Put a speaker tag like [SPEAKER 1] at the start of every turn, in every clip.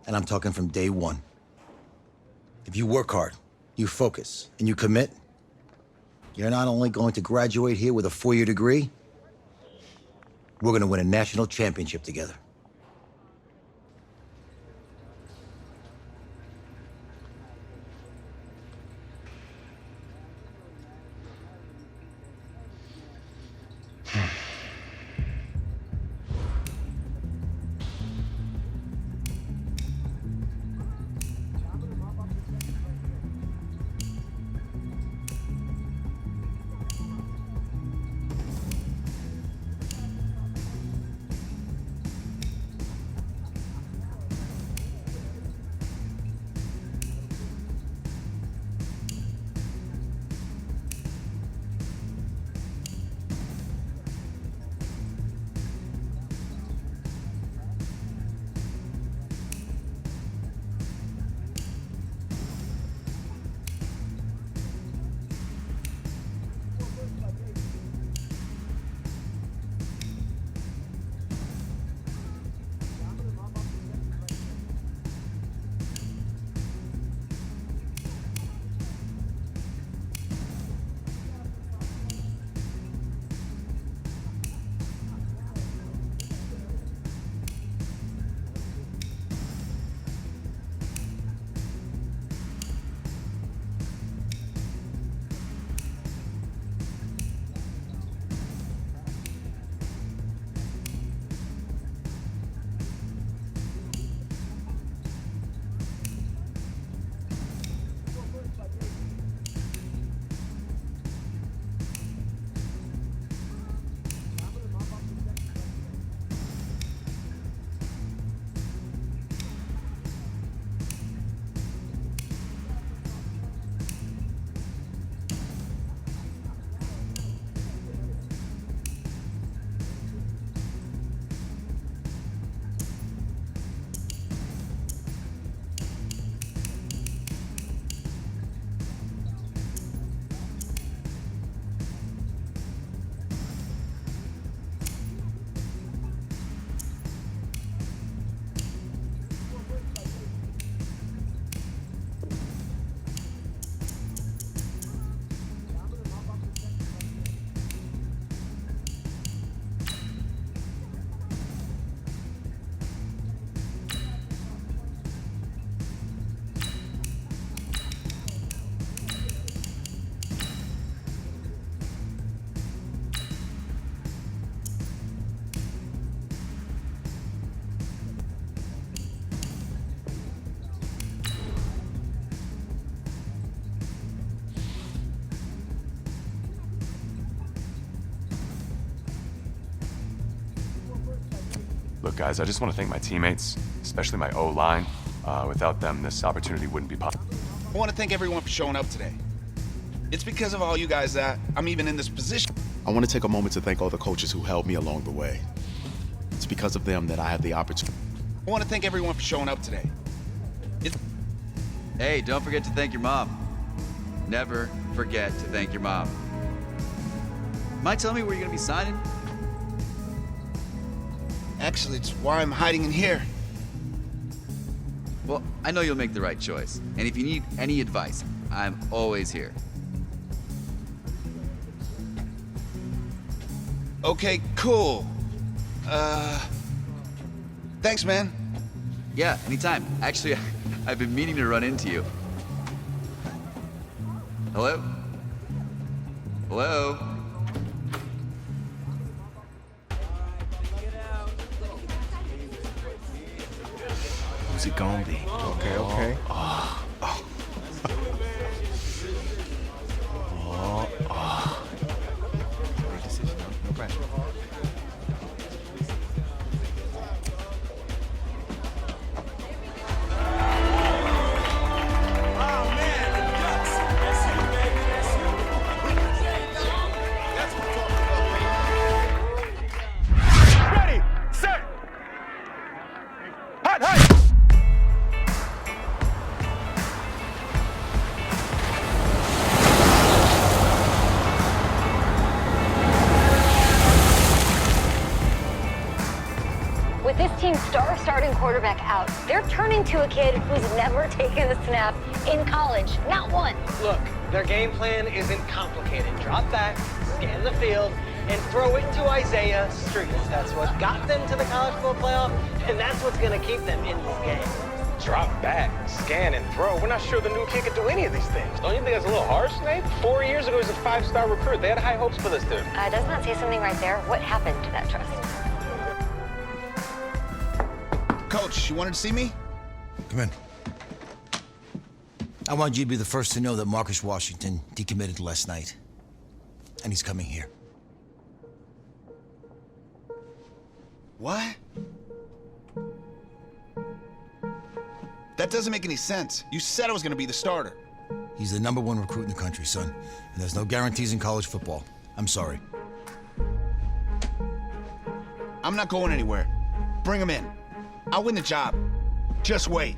[SPEAKER 1] And I'm talking from day one. If you work hard, you focus, and you commit, you're not only going to graduate here with a 4-year degree, we're going to win a national championship together.
[SPEAKER 2] Look, guys, I just want to thank my teammates, especially my O-line. Without them, this opportunity wouldn't be possible.
[SPEAKER 3] I want to thank everyone for showing up today. It's because of all you guys that I'm even in this position.
[SPEAKER 4] I want to take a moment to thank all the coaches who helped me along the way. It's because of them that I have the opportunity.
[SPEAKER 3] I want to thank everyone for showing up today.
[SPEAKER 5] Hey, don't forget to thank your mom. Never forget to thank your mom. Mind telling me where you're gonna be signing?
[SPEAKER 3] Actually, it's why I'm hiding in here.
[SPEAKER 5] Well, I know you'll make the right choice. And if you need any advice, I'm always here.
[SPEAKER 3] Okay, cool. Thanks, man.
[SPEAKER 5] Yeah, anytime. Actually, I've been meaning to run into you. Hello? Hello?
[SPEAKER 4] Who's it gonna be?
[SPEAKER 6] Okay. Great decision. No pressure.
[SPEAKER 7] Ready, set, hot, hot.
[SPEAKER 8] quarterback out. They're turning to a kid who's never taken a snap in college. Not one.
[SPEAKER 9] Look, their game plan isn't complicated. Drop back, scan the field, and throw it to Isaiah Street. That's what got them to the college football playoff, and that's what's going to keep them in this game.
[SPEAKER 7] Drop back, scan, and throw. We're not sure the new kid can do any of these things. Don't you think that's a little harsh, Nate? 4 years ago, he was a 5-star recruit. They had high hopes for this dude.
[SPEAKER 8] Does not say something right there. What happened to that trust?
[SPEAKER 3] Coach, you wanted to see me?
[SPEAKER 1] Come in. I want you to be the first to know that Marcus Washington decommitted last night. And he's coming here.
[SPEAKER 3] What? That doesn't make any sense. You said I was going to be the starter.
[SPEAKER 1] He's the #1 recruit in the country, son. And there's no guarantees in college football. I'm sorry.
[SPEAKER 3] I'm not going anywhere. Bring him in. I'll win the job. Just wait.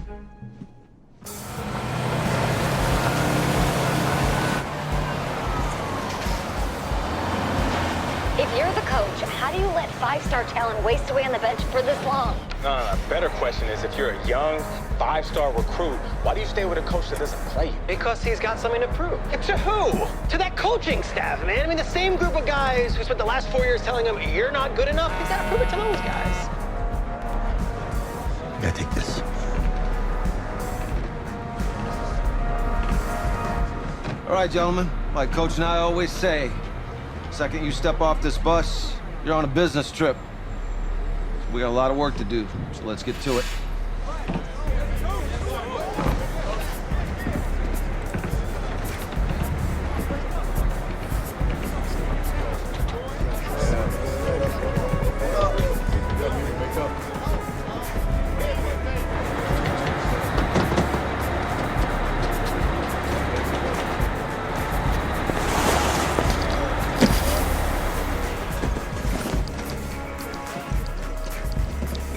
[SPEAKER 8] If you're the coach, how do you let 5-star talent waste away on the bench for this long?
[SPEAKER 7] No. Better question is, if you're a young 5-star recruit, why do you stay with a coach that doesn't play you?
[SPEAKER 9] Because he's got something to prove. To who? To that coaching staff, man. I mean, the same group of guys who spent the last 4 years telling him, you're not good enough. He's got to prove it to those guys.
[SPEAKER 1] You gotta take this.
[SPEAKER 10] All right, gentlemen. Like Coach and I always say, second you step off this bus, you're on a business trip. We got a lot of work to do, so let's get to it.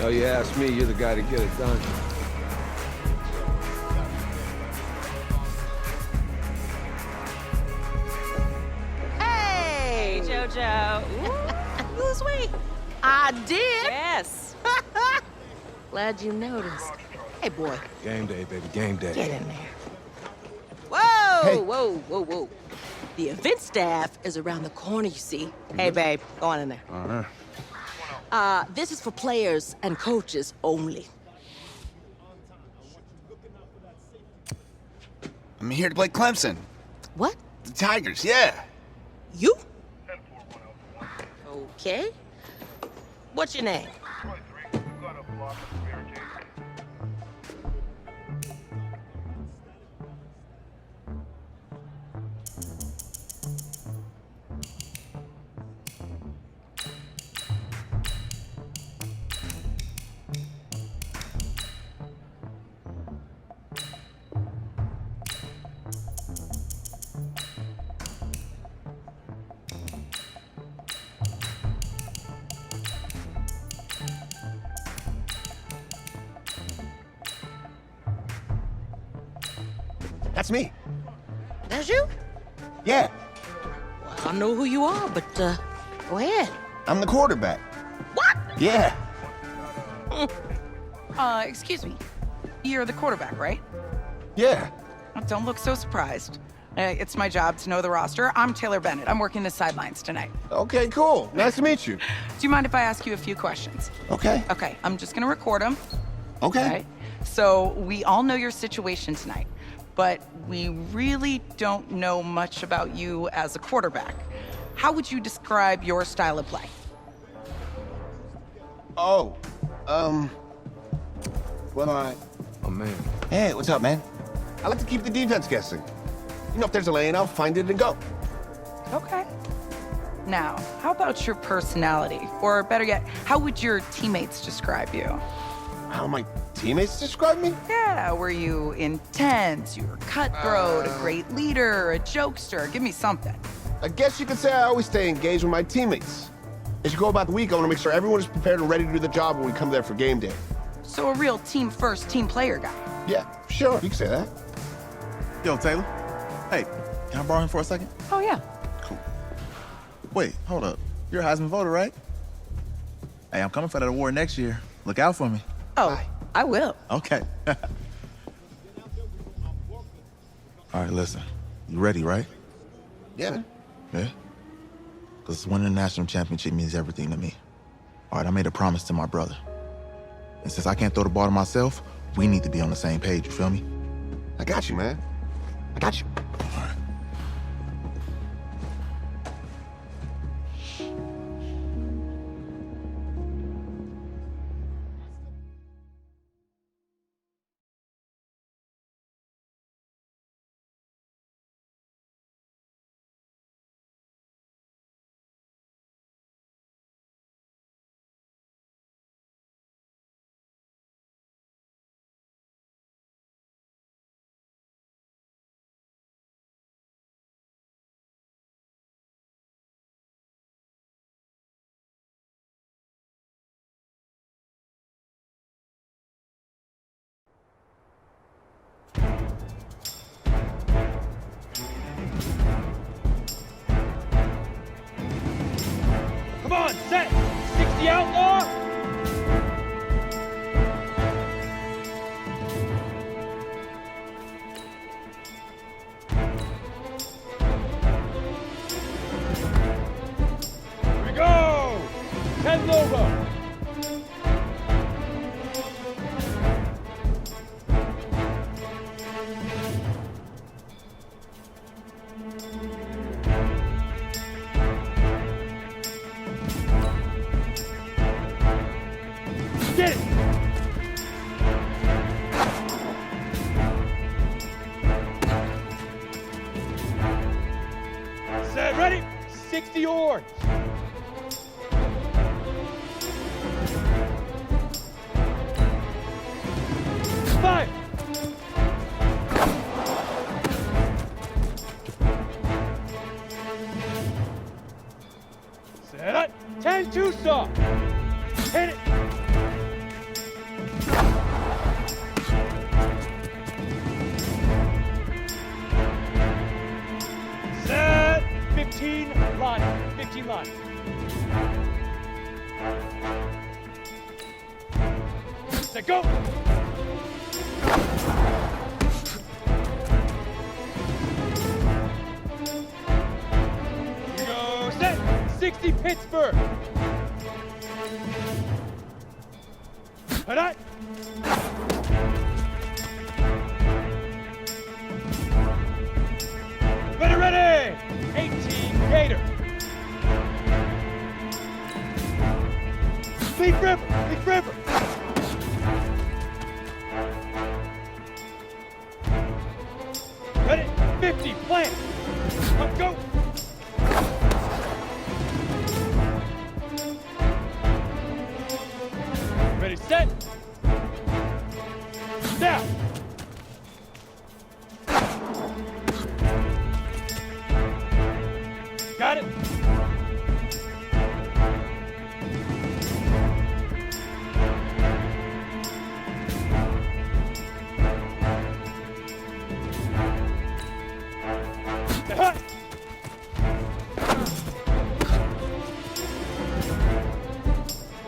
[SPEAKER 10] Oh, you ask me, you're the guy to get it done.
[SPEAKER 11] Hey, JoJo. Ooh, lose weight. I did. Yes. Glad you noticed. Hey, boy.
[SPEAKER 6] Game day, baby, game day.
[SPEAKER 11] Get in there. Whoa, whoa. The event staff is around the corner, you see. Hey, babe, go on in there.
[SPEAKER 6] All right.
[SPEAKER 11] This is for players and coaches only.
[SPEAKER 3] I'm here to play Clemson.
[SPEAKER 11] What?
[SPEAKER 3] The Tigers, yeah.
[SPEAKER 11] You? Okay. What's your name?
[SPEAKER 6] That's me.
[SPEAKER 11] That's you?
[SPEAKER 6] Yeah,
[SPEAKER 11] Well, I don't know who you are, but go ahead.
[SPEAKER 6] I'm the quarterback.
[SPEAKER 11] What?
[SPEAKER 6] Yeah.
[SPEAKER 12] Excuse me. You're the quarterback, right?
[SPEAKER 6] Yeah.
[SPEAKER 12] Don't look so surprised. It's my job to know the roster. I'm Taylor Bennett. I'm working the sidelines tonight.
[SPEAKER 6] Okay, cool. Nice to meet you.
[SPEAKER 12] Do you mind if I ask you a few questions?
[SPEAKER 6] Okay.
[SPEAKER 12] Okay, I'm just gonna record them.
[SPEAKER 6] Okay.
[SPEAKER 12] So we all know your situation tonight, but we really don't know much about you as a quarterback. How would you describe your style of play?
[SPEAKER 6] Oh, well,
[SPEAKER 2] Oh, man.
[SPEAKER 6] hey, what's up, man? I like to keep the defense guessing. You know, if there's a lane, I'll find it and go.
[SPEAKER 12] Okay. Now, how about your personality? Or better yet, how would your teammates describe you?
[SPEAKER 6] How my teammates describe me?
[SPEAKER 12] Yeah, were you intense? You were cutthroat, a great leader, a jokester? Give me something.
[SPEAKER 6] I guess you could say I always stay engaged with my teammates. As you go about the week, I want to make sure everyone is prepared and ready to do the job when we come there for game day.
[SPEAKER 12] So a real team-first, team-player guy.
[SPEAKER 6] Yeah, sure, you can say that.
[SPEAKER 13] Yo, Taylor. Hey, can I borrow him for a second?
[SPEAKER 12] Oh, yeah.
[SPEAKER 13] Cool. Wait, hold up. You're a Heisman voter, right? Hey, I'm coming for that award next year. Look out for me.
[SPEAKER 12] Oh,
[SPEAKER 11] I will.
[SPEAKER 13] Okay. All right, listen. You ready, right?
[SPEAKER 6] Yeah.
[SPEAKER 13] Yeah? Because winning the national championship means everything to me. All right, I made a promise to my brother. And since I can't throw the ball to myself, we need to be on the same page, you feel me?
[SPEAKER 6] I got you, man. I got you.
[SPEAKER 13] All right.
[SPEAKER 14] Come on, set! 60 outlaw! Here we go! 10 Lobo! Get it! Set, ready? 60 orange. Five. Set up. 10 Tucson. Hit it. Set. 15 line. 15 line. Set, go. Here we go. Set. 60 Pittsburgh. Hit it. Ready, ready! 18 Gator. Leaf River, Leaf River. Ready, 50, plant. Let's go. Ready, set. Now. Got it. Hut.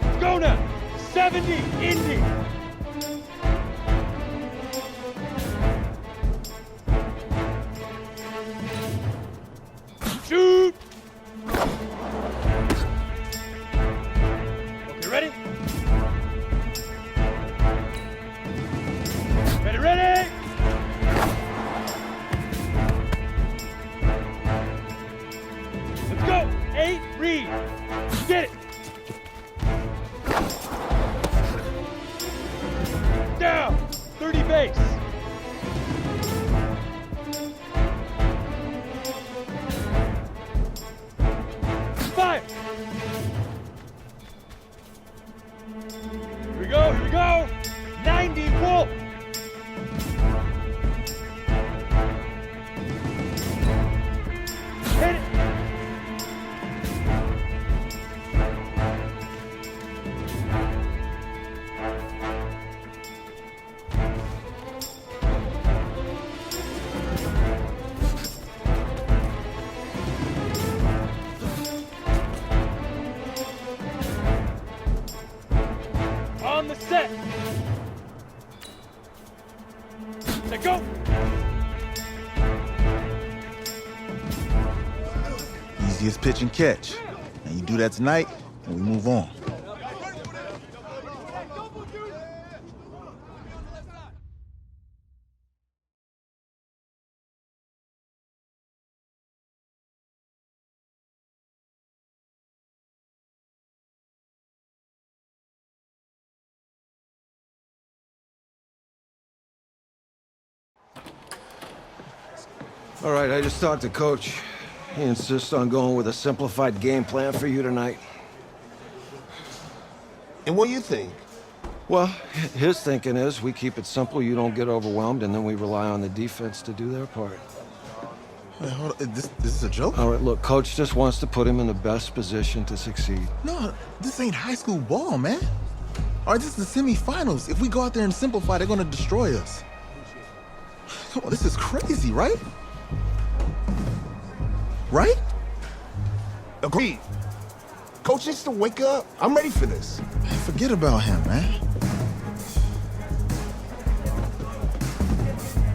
[SPEAKER 14] Let's go now. 70 Indy. Shoot! Okay, ready? Ready, ready! Let's go! 8, read! Get it! Down! 30 base! Fire! Here we go, here we go! 90 Wolf! Let go.
[SPEAKER 13] Easiest pitch and catch. And you do that tonight, and we move on.
[SPEAKER 10] All right, I just talked to Coach. He insists on going with a simplified game plan for you tonight.
[SPEAKER 6] And what do you think?
[SPEAKER 10] Well, his thinking is we keep it simple, you don't get overwhelmed, and then we rely on the defense to do their part.
[SPEAKER 13] Wait, hold on. This is a joke?
[SPEAKER 10] All right, look, Coach just wants to put him in the best position to succeed.
[SPEAKER 13] No, this ain't high school ball, man. All right, this is the semifinals. If we go out there and simplify, they're gonna destroy us. Come on, this is crazy, right? Right?
[SPEAKER 6] Agreed. Coach needs to wake up. I'm ready for this.
[SPEAKER 13] Man, forget about him, man.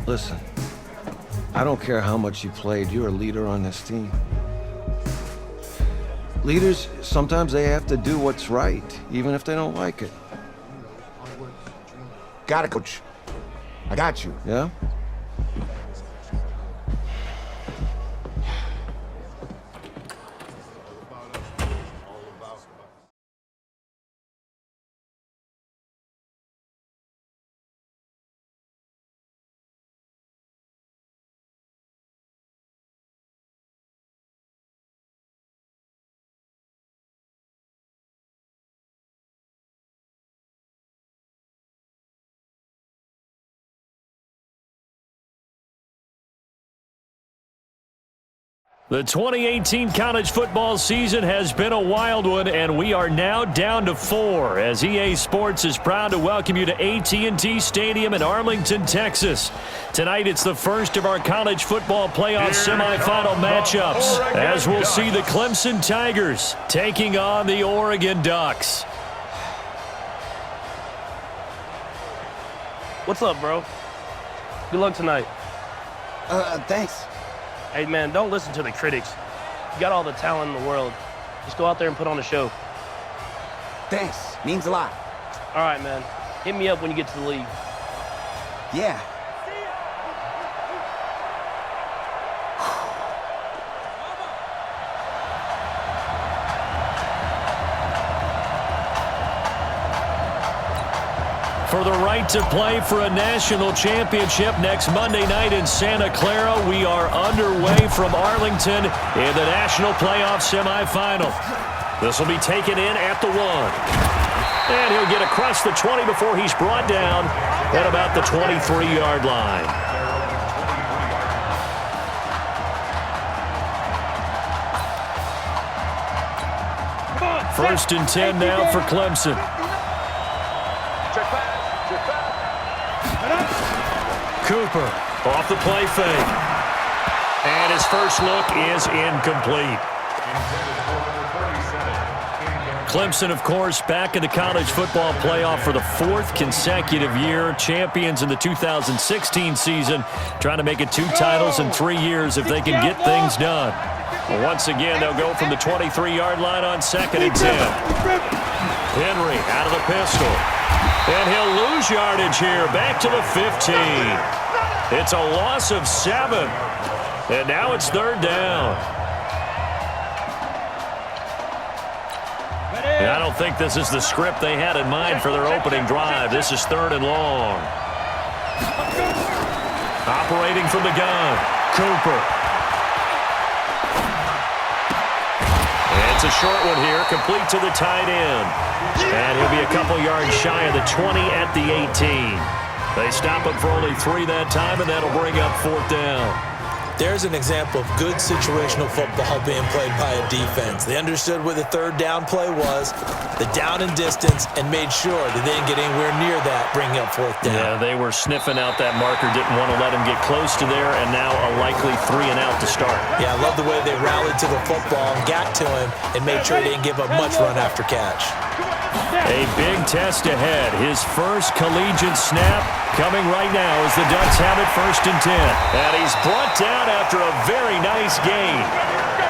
[SPEAKER 10] Listen, I don't care how much you played, you're a leader on this team. Leaders, sometimes they have to do what's right, even if they don't like it.
[SPEAKER 6] Got it, Coach. I got you.
[SPEAKER 10] Yeah?
[SPEAKER 15] The 2018 college football season has been a wild one, and we are now down to 4 as EA Sports is proud to welcome you to AT&T Stadium in Arlington, Texas. Tonight, it's the first of our college football playoff semifinal matchups, as we'll see the Clemson Tigers taking on the Oregon Ducks.
[SPEAKER 16] What's up, bro? Good luck tonight.
[SPEAKER 17] Thanks.
[SPEAKER 16] Hey, man, don't listen to the critics. You got all the talent in the world. Just go out there and put on a show.
[SPEAKER 17] Thanks. Means a lot.
[SPEAKER 16] All right, man. Hit me up when you get to the league.
[SPEAKER 17] Yeah.
[SPEAKER 15] For the right to play for a national championship next Monday night in Santa Clara, we are underway from Arlington in the national playoff semifinal. This will be taken in at the 1. And he'll get across the 20 before he's brought down at about the 23-yard line. First and 10 now for Clemson. Cooper off the play fake. And his first look is incomplete. Clemson, of course, back in the college football playoff for the 4th consecutive year. Champions in the 2016 season, trying to make it 2 titles in 3 years if they can get things done. Well, once again, they'll go from the 23-yard line on 2nd and 10. Henry out of the pistol. And he'll lose yardage here, back to the 15. It's a loss of 7. And now it's 3rd down. And I don't think this is the script they had in mind for their opening drive. This is 3rd and long. Operating from the gun, Cooper. It's a short one here, complete to the tight end. And he'll be a couple yards shy of the 20 at the 18. They stop him for only 3 that time, and that'll bring up 4th down.
[SPEAKER 18] There's an example of good situational football being played by a defense. They understood where the 3rd down play was, the down and distance, and made sure that they didn't get anywhere near that, bringing up 4th down.
[SPEAKER 15] Yeah, they were sniffing out that marker, didn't want to let him get close to there, and now a likely 3 and out to start.
[SPEAKER 18] Yeah, I love the way they rallied to the football and got to him and made sure he didn't give up much run after catch.
[SPEAKER 15] A big test ahead. His first collegiate snap coming right now as the Ducks have it 1st and 10. And he's brought down after a very nice gain.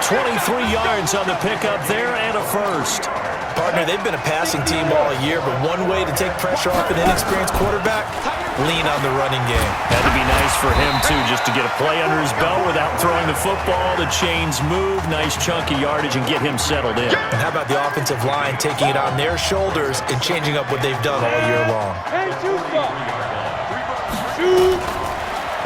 [SPEAKER 15] 23 yards on the pickup there and a first.
[SPEAKER 18] Partner, they've been a passing team all year, but one way to take pressure off an inexperienced quarterback, lean on the running game.
[SPEAKER 15] Had to be nice for him, too, just to get a play under his belt without throwing the football. The chains move, nice chunky yardage, and get him settled in.
[SPEAKER 18] And how about the offensive line taking it on their shoulders and changing up what they've done all year long?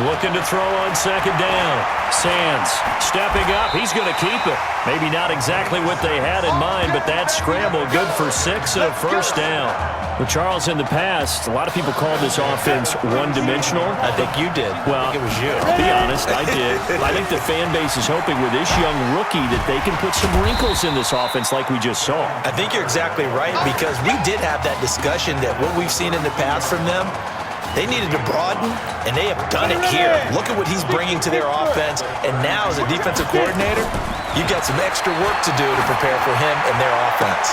[SPEAKER 15] Looking to throw on 2nd down. Sands stepping up. He's going to keep it. Maybe not exactly what they had in mind, but that scramble good for 6 and a first down. Well, Charles, in the past, a lot of people called this offense one-dimensional.
[SPEAKER 18] I think you did.
[SPEAKER 15] Well,
[SPEAKER 18] I think it was you.
[SPEAKER 15] To be honest, I did. I think the fan base is hoping with this young rookie that they can put some wrinkles in this offense like we just saw.
[SPEAKER 18] I think you're exactly right, because we did have that discussion that what we've seen in the past from them, they needed to broaden, and they have done it here. Look at what he's bringing to their offense, and now as a defensive coordinator, you've got some extra work to do to prepare for him and their offense.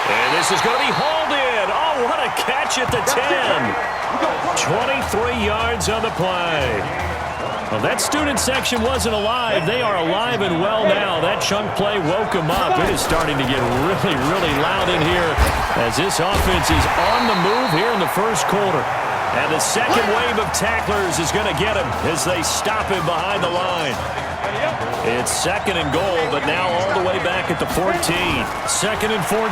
[SPEAKER 15] And this is going to be hauled in. Oh, what a catch at the 10. 23 yards on the play. Well, that student section wasn't alive. They are alive and well now. That chunk play woke them up. It is starting to get really, really loud in here as this offense is on the move here in the first quarter. And the second wave of tacklers is going to get him as they stop him behind the line. It's 2nd and goal, but now all the way back at the 14. 2nd and 14.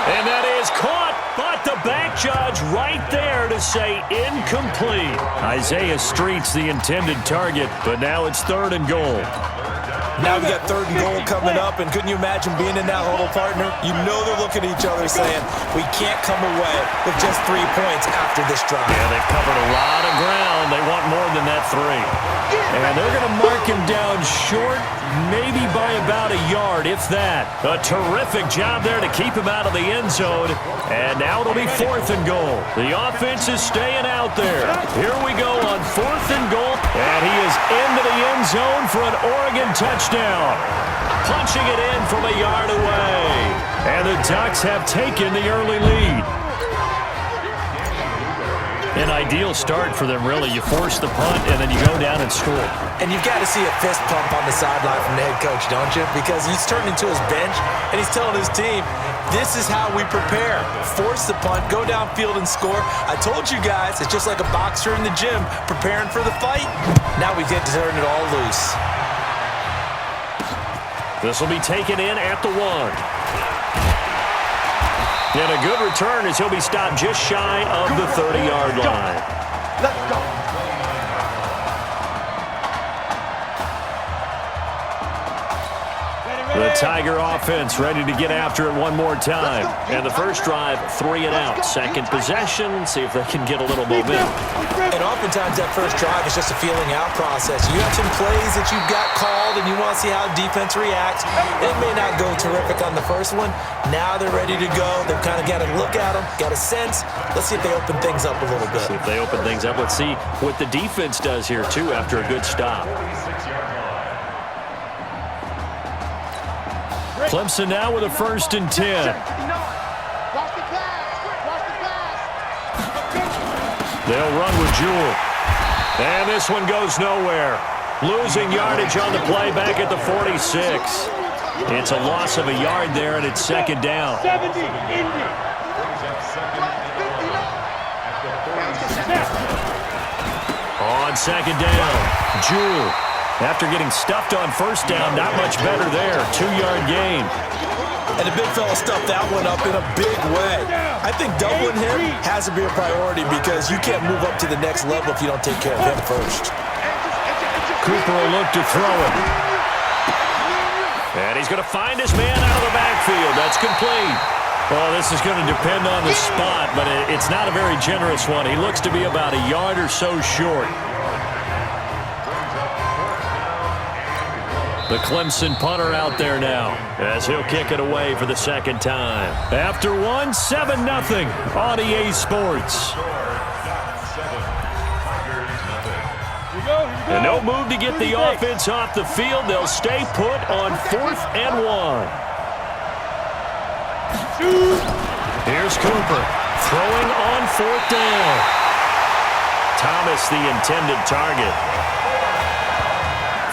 [SPEAKER 15] And that is caught, but the back judge right there to say incomplete. Isaiah Street's the intended target, but now it's 3rd and goal.
[SPEAKER 18] Now we got 3rd and goal coming up, and couldn't you imagine being in that huddle, partner? You know they're looking at each other saying, we can't come away with just 3 points after this drive.
[SPEAKER 15] Yeah, they've covered a lot of ground. They want more than that 3. And they're going to mark him down short, maybe by about a yard, if that. A terrific job there to keep him out of the end zone. And now it'll be 4th and goal. The offense is staying out there. Here we go on 4th and goal. And he is into the end zone for an Oregon touchdown. Punching it in from a yard away. And the Ducks have taken the early lead. An ideal start for them, really. You force the punt, and then you go down and score.
[SPEAKER 18] And you've got to see a fist pump on the sideline from the head coach, don't you? Because he's turning to his bench, and he's telling his team, this is how we prepare. Force the punt, go downfield and score. I told you guys, it's just like a boxer in the gym preparing for the fight. Now we get to turn it all loose.
[SPEAKER 15] This will be taken in at the 1. And a good return as he'll be stopped just shy of the 30-yard line.
[SPEAKER 14] Let's go.
[SPEAKER 15] The Tiger offense ready to get after it one more time. And the first drive, 3 and out. Second possession, see if they can get a little momentum.
[SPEAKER 18] And oftentimes that first drive is just a feeling out process. You have some plays that you've got called and you want to see how defense reacts. It may not go terrific on the first one. Now they're ready to go. They've kind of got to look at them, got a sense. Let's see if they open things up a little bit.
[SPEAKER 15] See if they open things up. Let's see what the defense does here, too, after a good stop. Clemson now with a 1st and 10. They'll run with Jewell. And this one goes nowhere. Losing yardage on the play back at the 46. It's a loss of a yard there, and it's 2nd down. On 2nd down, Jewell. After getting stuffed on 1st down, not much better there. 2-yard gain.
[SPEAKER 18] And the big fella stuffed that one up in a big way. I think doubling him has to be a priority because you can't move up to the next level if you don't take care of him first.
[SPEAKER 15] Cooper will look to throw it. And he's going to find his man out of the backfield. That's complete. Well, this is going to depend on the spot, but it's not a very generous one. He looks to be about a yard or so short. The Clemson punter out there now as he'll kick it away for the 2nd time. After 7-0 on EA Sports. And no move to get the offense off the field. They'll stay put on 4th and 1. Here's Cooper throwing on 4th down. Thomas, the intended target.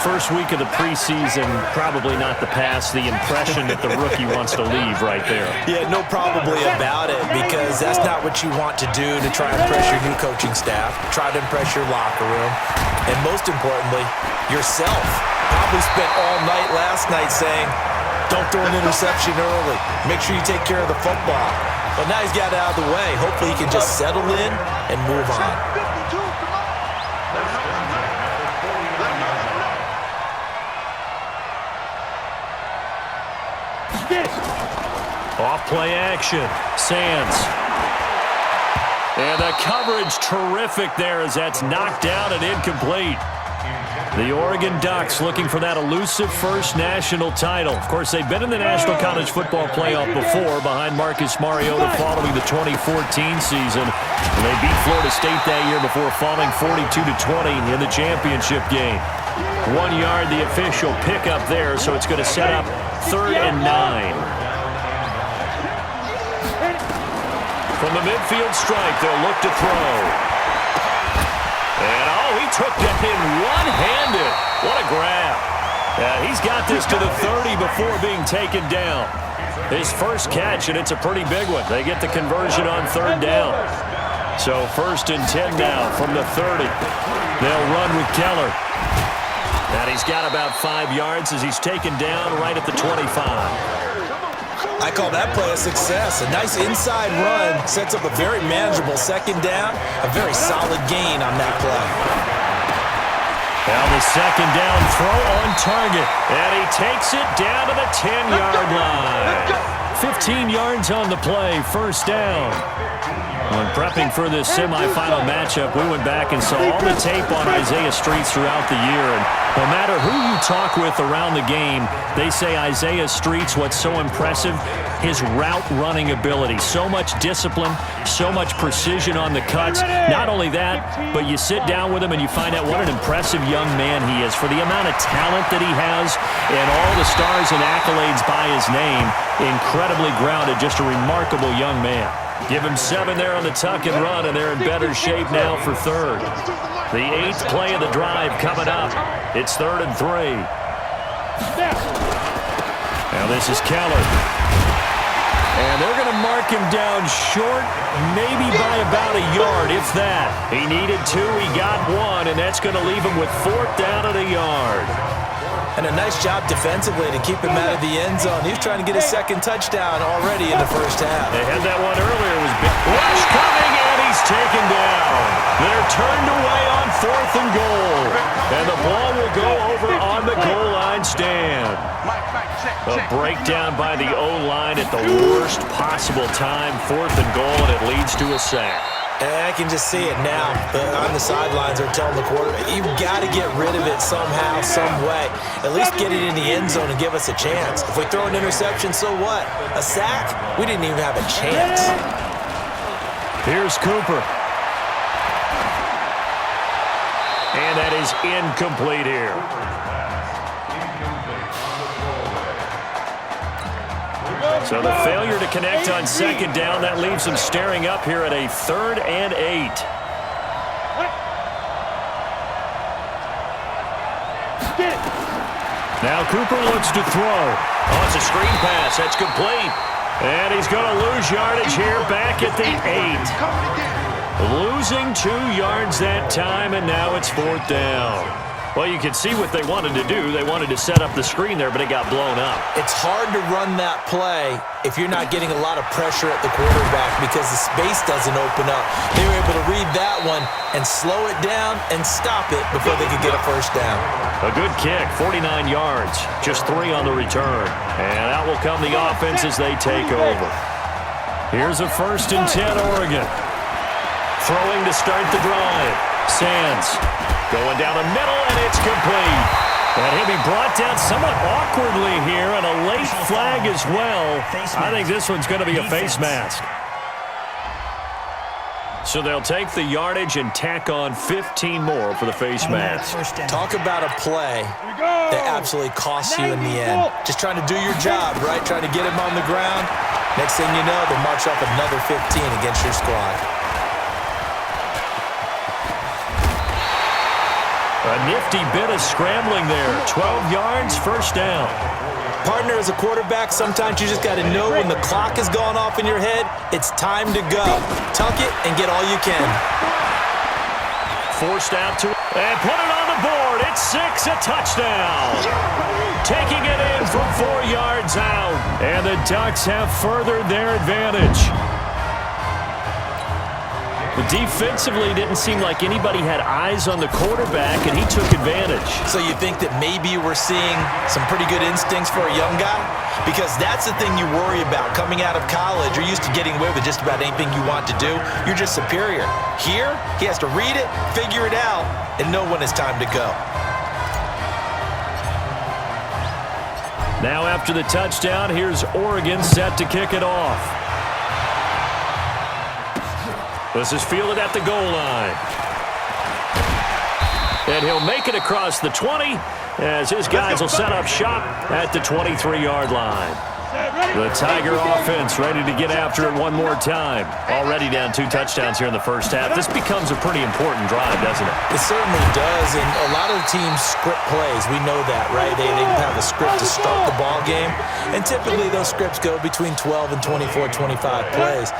[SPEAKER 15] First week of the preseason, probably not the pass, the impression that the rookie wants to leave right there.
[SPEAKER 18] Yeah, no probably about it, because that's not what you want to do to try and impress your new coaching staff, try to impress your locker room, and most importantly, yourself. Probably spent all night last night saying, don't throw an interception early. Make sure you take care of the football. But now he's got it out of the way. Hopefully he can just settle in and move on.
[SPEAKER 15] Off play action. Sands. And the coverage terrific there as that's knocked down and incomplete. The Oregon Ducks looking for that elusive first national title. Of course, they've been in the National College Football Playoff before behind Marcus Mariota following the 2014 season. And they beat Florida State that year before falling 42-20 in the championship game. 1 yard, the official pickup there, so it's going to set up 3rd and 9. From the midfield stripe, they'll look to throw. And, he took that in one-handed. What a grab. He's got this to the 30 before being taken down. His first catch, and it's a pretty big one. They get the conversion on 3rd down. So 1st and 10 now from the 30. They'll run with Keller. And he's got about 5 yards as he's taken down right at the 25.
[SPEAKER 18] I call that play a success. A nice inside run sets up a very manageable 2nd down. A very solid gain on that play.
[SPEAKER 15] Now the 2nd down throw on target. And he takes it down to the 10-yard line. 15 yards on the play, 1st down. When prepping for this semifinal matchup, we went back and saw all the tape on Isaiah Streets throughout the year. And no matter who you talk with around the game, they say Isaiah Streets, what's so impressive, his route running ability. So much discipline, so much precision on the cuts. Not only that, but you sit down with him and you find out what an impressive young man he is. For the amount of talent that he has and all the stars and accolades by his name, incredibly grounded, just a remarkable young man. Give him 7 there on the tuck and run, and they're in better shape now for 3rd. The 8th play of the drive coming up. It's 3rd and 3. Now this is Keller. And they're going to mark him down short, maybe by about a yard, if that. He needed 2, he got 1, and that's going to leave him with 4th down at a yard.
[SPEAKER 18] And a nice job defensively to keep him out of the end zone. He was trying to get his 2nd touchdown already in the 1st half.
[SPEAKER 15] They had that one earlier. It was big. Rush coming, and he's taken down. They're turned away on 4th and goal. And the ball will go over on the goal line stand. A breakdown by the O-line at the worst possible time. 4th and goal, and it leads to a sack.
[SPEAKER 18] And I can just see it now. On the sidelines, they're telling the quarterback, you've got to get rid of it somehow, some way. At least get it in the end zone and give us a chance. If we throw an interception, so what? A sack? We didn't even have a chance.
[SPEAKER 15] Here's Cooper. And that is incomplete here. So the failure to connect on 2nd down, that leaves them staring up here at a 3rd and 8. Now Cooper looks to throw. Oh, it's a screen pass. That's complete. And he's going to lose yardage here back at the 8. Losing 2 yards that time, and now it's 4th down. Well, you can see what they wanted to do. They wanted to set up the screen there, but it got blown up.
[SPEAKER 18] It's hard to run that play if you're not getting a lot of pressure at the quarterback because the space doesn't open up. They were able to read that one and slow it down and stop it before they could get a 1st down.
[SPEAKER 15] A good kick, 49 yards, just 3 on the return. And out will come the offense as they take over. Here's a 1st and 10 Oregon. Throwing to start the drive. Sands going down the middle, and it's complete. And he'll be brought down somewhat awkwardly here, and a late flag as well. I think this one's going to be a face mask. So they'll take the yardage and tack on 15 more for the face mask.
[SPEAKER 18] Talk about a play that absolutely costs you in the end. Just trying to do your job, right? Trying to get him on the ground. Next thing you know, they'll march off another 15 against your squad.
[SPEAKER 15] A nifty bit of scrambling there. 12 yards, first down.
[SPEAKER 18] Partner, as a quarterback, sometimes you just got to know when the clock has gone off in your head, it's time to go. Tuck it and get all you can.
[SPEAKER 15] Forced out to and put it on the board. It's 6, a touchdown. Taking it in from 4 yards out. And the Ducks have furthered their advantage. But defensively, didn't seem like anybody had eyes on the quarterback, and he took advantage.
[SPEAKER 18] So you think that maybe we're seeing some pretty good instincts for a young guy? Because that's the thing you worry about. Coming out of college, you're used to getting away with just about anything you want to do. You're just superior. Here, he has to read it, figure it out, and know when it's time to go.
[SPEAKER 15] Now after the touchdown, here's Oregon set to kick it off. This is fielded at the goal line. And he'll make it across the 20 as his guys will set up shop at the 23-yard line. The Tiger offense ready to get after it one more time. Already down 2 touchdowns here in the first half. This becomes a pretty important drive, doesn't it?
[SPEAKER 18] It certainly does, and a lot of the teams script plays. We know that, right? They have a script to start the ball game, and typically those scripts go between 12 and 24, 25 plays.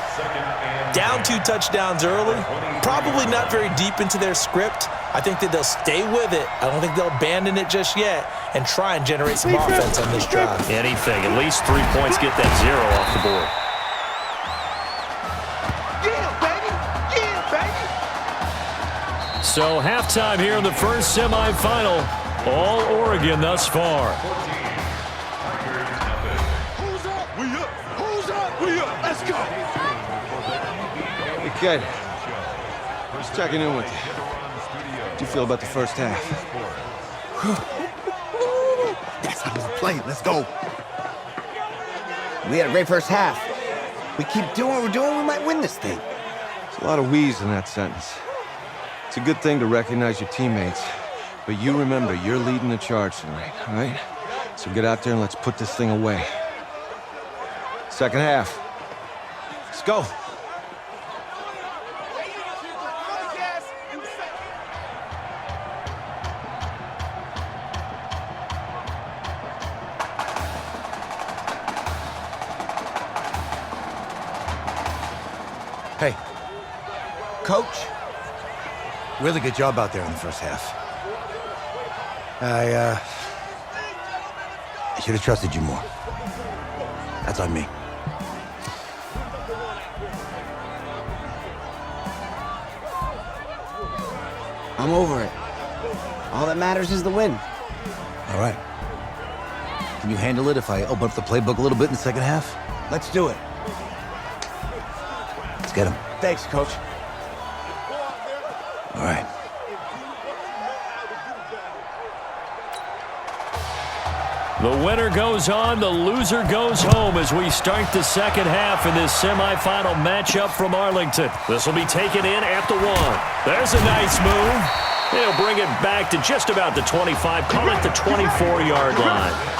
[SPEAKER 18] Down 2 touchdowns early, probably not very deep into their script. I think that they'll stay with it. I don't think they'll abandon it just yet and try and generate some offense on this drive.
[SPEAKER 15] Anything, at least 3 points, get that 0 off the board. So halftime here in the first semifinal. All Oregon thus far.
[SPEAKER 14] Who's up? We up. Who's up? We up. Let's go.
[SPEAKER 10] Hey, kid. Just checking in with you. How do you feel about the first half?
[SPEAKER 17] That's how we play. Let's go. We had a great first half. We keep doing what we're doing, we might win this thing.
[SPEAKER 10] There's a lot of we's in that sentence. It's a good thing to recognize your teammates, but you remember you're leading the charge tonight, all right? So get out there and let's put this thing away. Second half. Let's go.
[SPEAKER 1] Hey.
[SPEAKER 17] Coach?
[SPEAKER 1] Really good job out there in the first half. I should have trusted you more. That's on me.
[SPEAKER 17] I'm over it. All that matters is the win.
[SPEAKER 1] All right. Can you handle it if I open up the playbook a little bit in the second half?
[SPEAKER 17] Let's do it.
[SPEAKER 1] Let's get him.
[SPEAKER 17] Thanks, Coach.
[SPEAKER 1] All right.
[SPEAKER 15] The winner goes on, the loser goes home as we start the second half in this semifinal matchup from Arlington. This will be taken in at the 1. There's a nice move. He'll bring it back to just about the 25, call it the 24-yard line.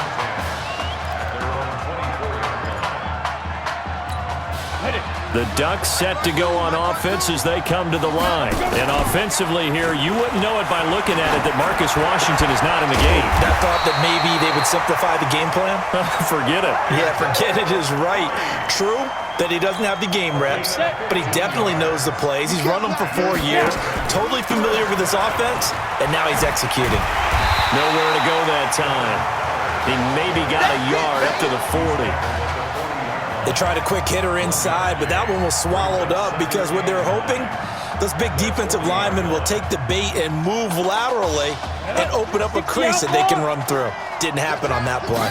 [SPEAKER 15] The Ducks set to go on offense as they come to the line. And offensively here, you wouldn't know it by looking at it that Marcus Washington is not in the game.
[SPEAKER 18] That thought that maybe they would simplify the game plan?
[SPEAKER 15] Forget it.
[SPEAKER 18] Yeah, forget it is right. True that he doesn't have the game reps, but he definitely knows the plays. He's run them for 4 years, totally familiar with this offense, and now he's executing.
[SPEAKER 15] Nowhere to go that time. He maybe got a yard up to the 40.
[SPEAKER 18] They tried a quick hitter inside, but that one was swallowed up because what they're hoping, those big defensive linemen will take the bait and move laterally and open up a crease that they can run through. Didn't happen on that play.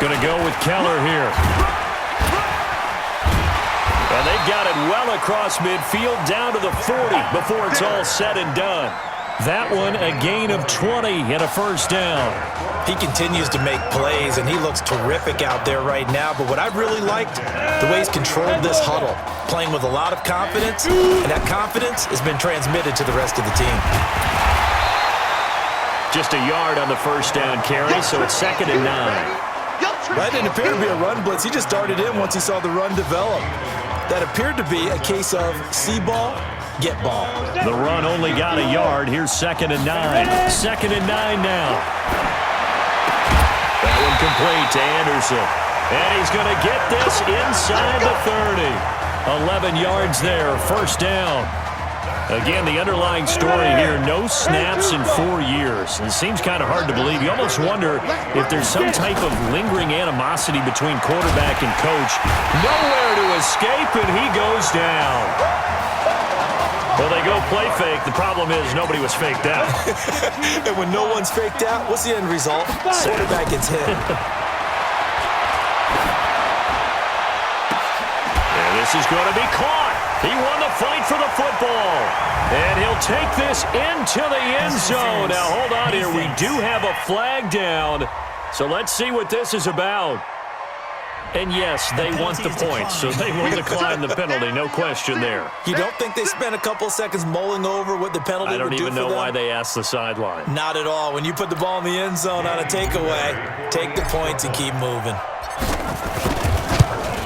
[SPEAKER 15] Gonna go with Keller here. And they got it well across midfield down to the 40 before it's all said and done. That one a gain of 20 and a first down.
[SPEAKER 18] He continues to make plays, and he looks terrific out there right now. But what I've really liked, the way he's controlled this huddle, playing with a lot of confidence, and that confidence has been transmitted to the rest of the team.
[SPEAKER 15] Just a yard on the first down carry, so it's 2nd and 9.
[SPEAKER 18] That didn't appear to be a run blitz. He just darted in once he saw the run develop. That appeared to be a case of see ball, get ball.
[SPEAKER 15] The run only got a yard. Here's 2nd and 9. 2nd and 9 now. That one complete to Anderson. And he's going to get this inside the 30. 11 yards there, first down. Again, the underlying story here, no snaps in 4 years. It seems kind of hard to believe. You almost wonder if there's some type of lingering animosity between quarterback and coach. Nowhere to escape, and he goes down. Well, they go play fake. The problem is nobody was faked out.
[SPEAKER 18] And when no one's faked out, what's the end result? Quarterback gets hit.
[SPEAKER 15] And this is going to be caught. He won the fight for the football. And he'll take this into the end zone. Now, hold on here. We do have a flag down. So let's see what this is about. And yes, they want the points, so they will decline the penalty. No question there.
[SPEAKER 18] You don't think they spent a couple seconds mulling over what the penalty would do for them?
[SPEAKER 15] I don't even know why they asked the sideline.
[SPEAKER 18] Not at all. When you put the ball in the end zone on a takeaway, take the points and keep moving.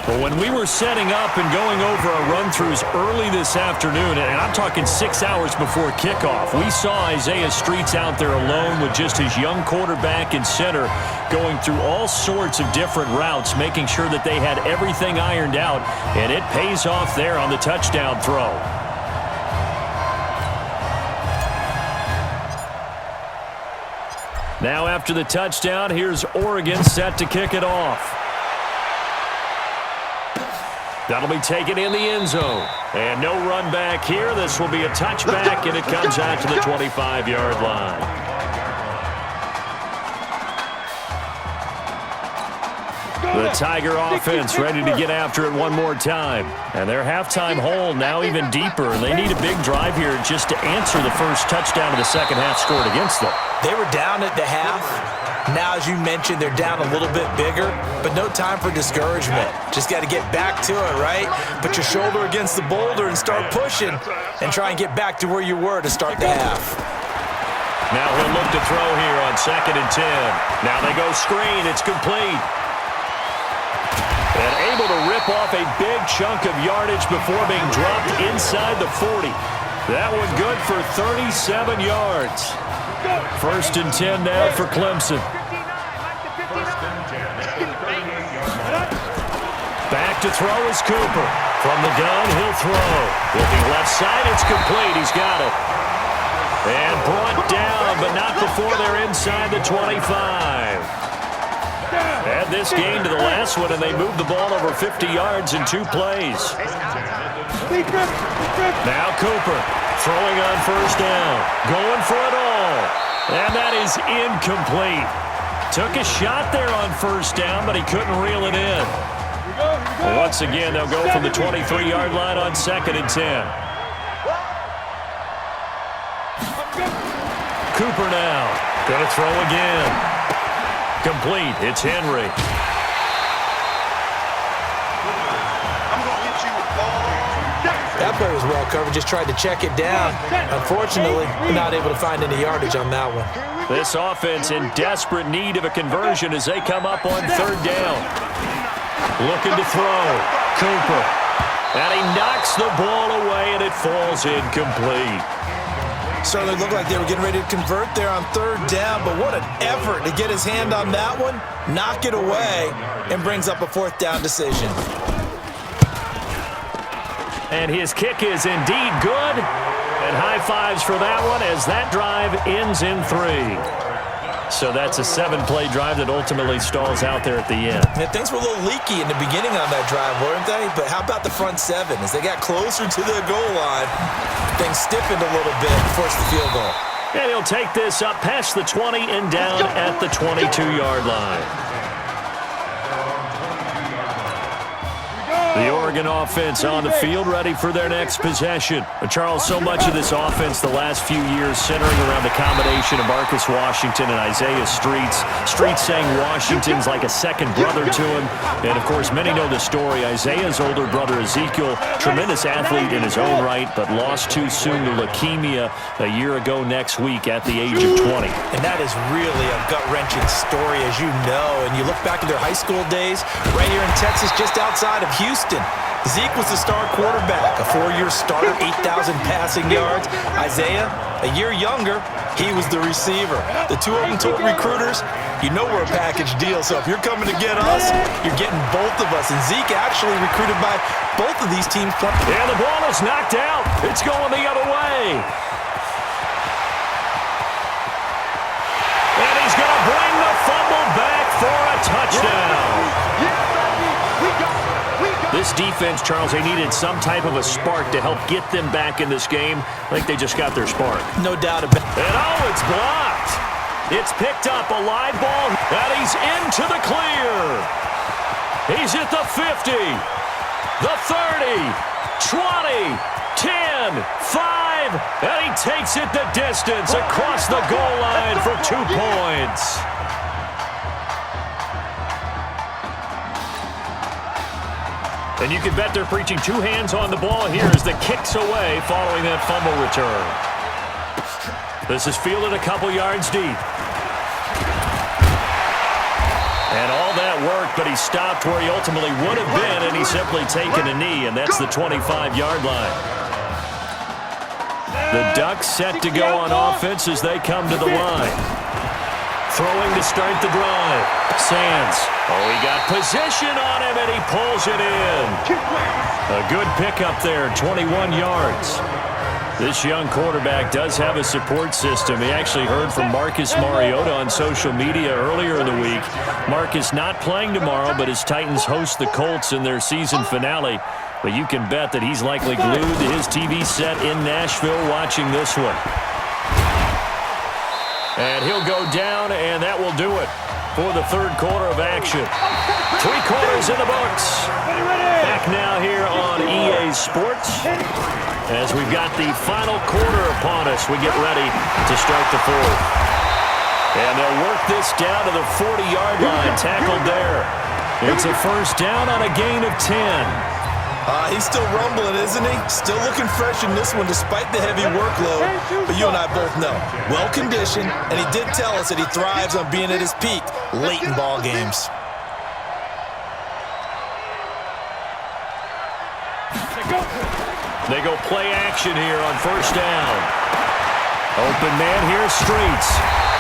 [SPEAKER 15] Well, when we were setting up and going over our run-throughs early this afternoon, and I'm talking 6 hours before kickoff, we saw Isaiah Streets out there alone with just his young quarterback and center going through all sorts of different routes, making sure that they had everything ironed out, and it pays off there on the touchdown throw. Now after the touchdown, here's Oregon set to kick it off. That'll be taken in the end zone. And no run back here. This will be a touchback, and it comes out to the 25-yard line. The Tiger offense ready to get after it one more time. And their halftime hole now even deeper. And they need a big drive here just to answer the first touchdown of the second half scored against them.
[SPEAKER 18] They were down at the half. Now, as you mentioned, they're down a little bit bigger, but no time for discouragement. Just got to get back to it, right? Put your shoulder against the boulder and start pushing and try and get back to where you were to start the half.
[SPEAKER 15] Now he'll look to throw here on 2nd and 10. Now they go screen. It's complete. And able to rip off a big chunk of yardage before being dropped inside the 40. That one good for 37 yards. 1st and 10 now for Clemson. Back to throw is Cooper. From the gun, he'll throw. Looking left side, it's complete. He's got it. And brought down, but not before they're inside the 25. Add this game to the last one, and they moved the ball over 50 yards in 2 plays. Now Cooper throwing on 1st down. Going for it all. And that is incomplete. Took a shot there on 1st down, but he couldn't reel it in. Once again, they'll go from the 23-yard line on 2nd and 10. Cooper now. Gonna throw again. Complete. It's Henry.
[SPEAKER 18] That play was well covered. Just tried to check it down. Unfortunately, not able to find any yardage on that one.
[SPEAKER 15] This offense in desperate need of a conversion as they come up on 3rd down. Looking to throw. Cooper. And he knocks the ball away, and it falls incomplete.
[SPEAKER 18] Certainly looked like they were getting ready to convert there on 3rd down, but what an effort to get his hand on that one, knock it away, and brings up a 4th down decision.
[SPEAKER 15] And his kick is indeed good. And high fives for that one as that drive ends in 3. So that's a 7-play drive that ultimately stalls out there at the end.
[SPEAKER 18] And things were a little leaky in the beginning on that drive, weren't they? But how about the front 7? As they got closer to the goal line, things stiffened a little bit and forced the field goal.
[SPEAKER 15] And he'll take this up past the 20 and down at the 22-yard line. The Oregon offense on the field, ready for their next possession. Charles, so much of this offense the last few years centering around the combination of Marcus Washington and Isaiah Streets. Streets saying Washington's like a second brother to him. And, of course, many know the story. Isaiah's older brother, Ezekiel, tremendous athlete in his own right, but lost too soon to leukemia a year ago next week at the age of 20.
[SPEAKER 18] And that is really a gut-wrenching story, as you know. And you look back at their high school days, right here in Texas, just outside of Houston. Zeke was the star quarterback, a 4-year starter, 8,000 passing yards. Isaiah, a year younger, he was the receiver. The two of them told recruiters, you know we're a package deal, so if you're coming to get us, you're getting both of us. And Zeke actually recruited by both of these teams.
[SPEAKER 15] And the ball is knocked out. It's going the other way. And he's going to bring the fumble back for a touchdown. This defense, Charles, they needed some type of a spark to help get them back in this game. I think they just got their spark.
[SPEAKER 18] No doubt about it.
[SPEAKER 15] And oh, it's blocked. It's picked up, a live ball, and he's into the clear. He's at the 50, the 30, 20, 10, 5, and he takes it the distance across the goal line for 2 points. And you can bet they're preaching two hands on the ball here as the kick's away following that fumble return. This is fielded a couple yards deep. And all that worked, but he stopped where he ultimately would have been, and he's simply taken a knee, and that's the 25-yard line. The Ducks set to go on offense as they come to the line. Throwing to start the drive. Sands. Oh, he got position on him, and he pulls it in. A good pickup there, 21 yards. This young quarterback does have a support system. He actually heard from Marcus Mariota on social media earlier in the week. Marcus not playing tomorrow, but his Titans host the Colts in their season finale. But you can bet that he's likely glued to his TV set in Nashville watching this one. And he'll go down, and that will do it for the third quarter of action. 3 quarters in the books. Back now here on EA Sports. As we've got the final quarter upon us, we get ready to start the fourth. And they'll work this down to the 40-yard line, tackled there. It's a first down on a gain of 10.
[SPEAKER 18] He's still rumbling, isn't he? Still looking fresh in this one despite the heavy workload. But you and I both know, well-conditioned, and he did tell us that he thrives on being at his peak late in ball games.
[SPEAKER 15] They go play action here on first down. Open man here, Streets.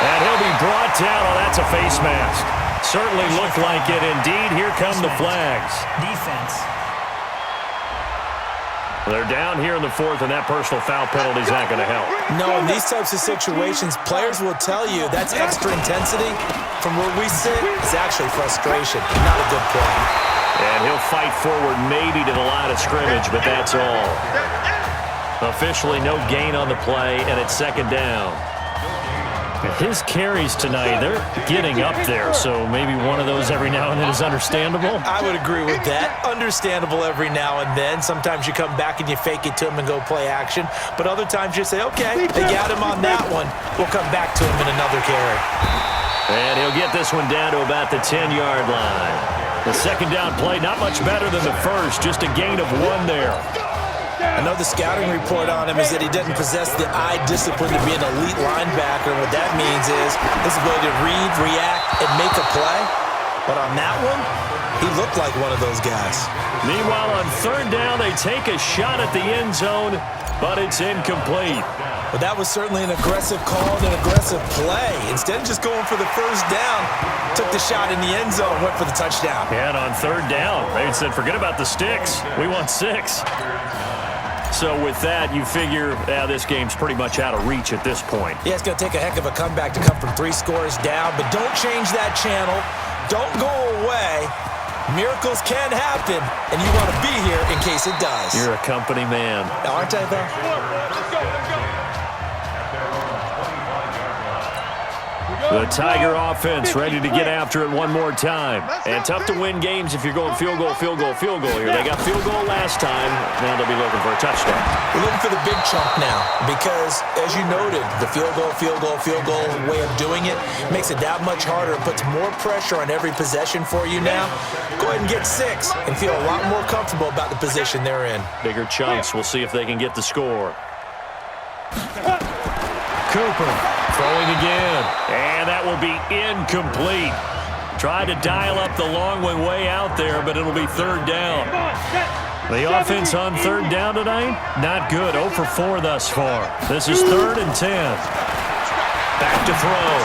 [SPEAKER 15] And he'll be brought down. Oh, that's a face mask. Certainly looked like it. Indeed, here come the flags.
[SPEAKER 19] Defense.
[SPEAKER 15] They're down here in the fourth, and that personal foul penalty is not going to help.
[SPEAKER 18] No, in these types of situations, players will tell you that's extra intensity. From where we sit, it's actually frustration, not a good play.
[SPEAKER 15] And he'll fight forward maybe to the line of scrimmage, but that's all. Officially no gain on the play, and it's second down. His carries tonight, they're getting up there, so maybe one of those every now and then is understandable.
[SPEAKER 18] I would agree with that. Understandable every now and then. Sometimes you come back and you fake it to him and go play action. But other times you say, okay, they got him on that one. We'll come back to him in another carry.
[SPEAKER 15] And he'll get this one down to about the 10-yard line. The second down play, not much better than the first, just a gain of 1 there.
[SPEAKER 18] I know the scouting report on him is that he doesn't possess the eye discipline to be an elite linebacker. And what that means is his ability to read, react, and make a play. But on that one, he looked like one of those guys.
[SPEAKER 15] Meanwhile, on third down, they take a shot at the end zone, but it's incomplete.
[SPEAKER 18] But that was certainly an aggressive call and an aggressive play. Instead of just going for the first down, took the shot in the end zone, went for the touchdown.
[SPEAKER 15] And on third down, they said, forget about the sticks. We want 6. So with that, you figure this game's pretty much out of reach at this point.
[SPEAKER 18] Yeah, it's going to take a heck of a comeback to come from 3 scores down, but don't change that channel. Don't go away. Miracles can happen, and you want to be here in case it does.
[SPEAKER 15] You're a company man.
[SPEAKER 18] Aren't I, though?
[SPEAKER 15] The Tiger offense ready to get after it one more time. And tough to win games if you're going field goal, field goal, field goal here. They got field goal last time. Now they'll be looking for a touchdown.
[SPEAKER 18] We're looking for the big chunk now because, as you noted, the field goal way of doing it makes it that much harder. It puts more pressure on every possession for you now. Go ahead and get 6 and feel a lot more comfortable about the position they're in.
[SPEAKER 15] Bigger chunks. We'll see if they can get the score. Cooper throwing again. And that will be incomplete. Tried to dial up the long one way out there, but it'll be third down. The offense on third down tonight, not good. 0 for 4 thus far. This is 3rd and 10. Back to throw.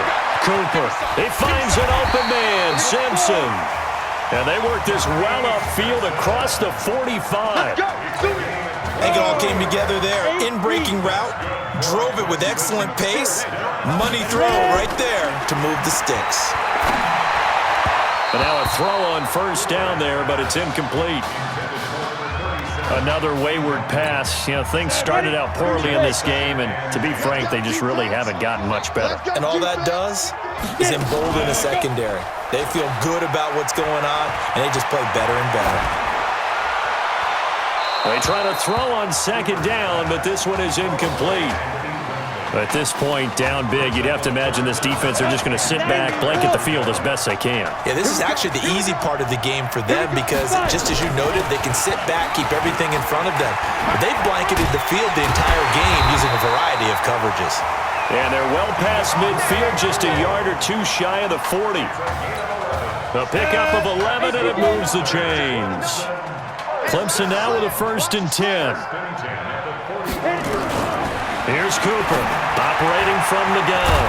[SPEAKER 15] Cooper. He finds an open man. Simpson. And they work this well upfield across the 45.
[SPEAKER 18] I think it all came together there. In-breaking route. Drove it with excellent pace. Money throw right there to move the sticks.
[SPEAKER 15] And now a throw on first down there, but it's incomplete. Another wayward pass. You know, things started out poorly in this game, and to be frank, they just really haven't gotten much better.
[SPEAKER 18] And all that does is embolden the secondary. They feel good about what's going on, and they just play better and better.
[SPEAKER 15] They try to throw on second down, but this one is incomplete. At this point, down big, you'd have to imagine this defense are just going to sit back, blanket the field as best they can.
[SPEAKER 18] Yeah, this is actually the easy part of the game for them because, just as you noted, they can sit back, keep everything in front of them. But they've blanketed the field the entire game using a variety of coverages.
[SPEAKER 15] And they're well past midfield, just a yard or two shy of the 40. A pickup of 11, and it moves the chains. Clemson now with a 1st and 10. Here's Cooper, operating from the gun.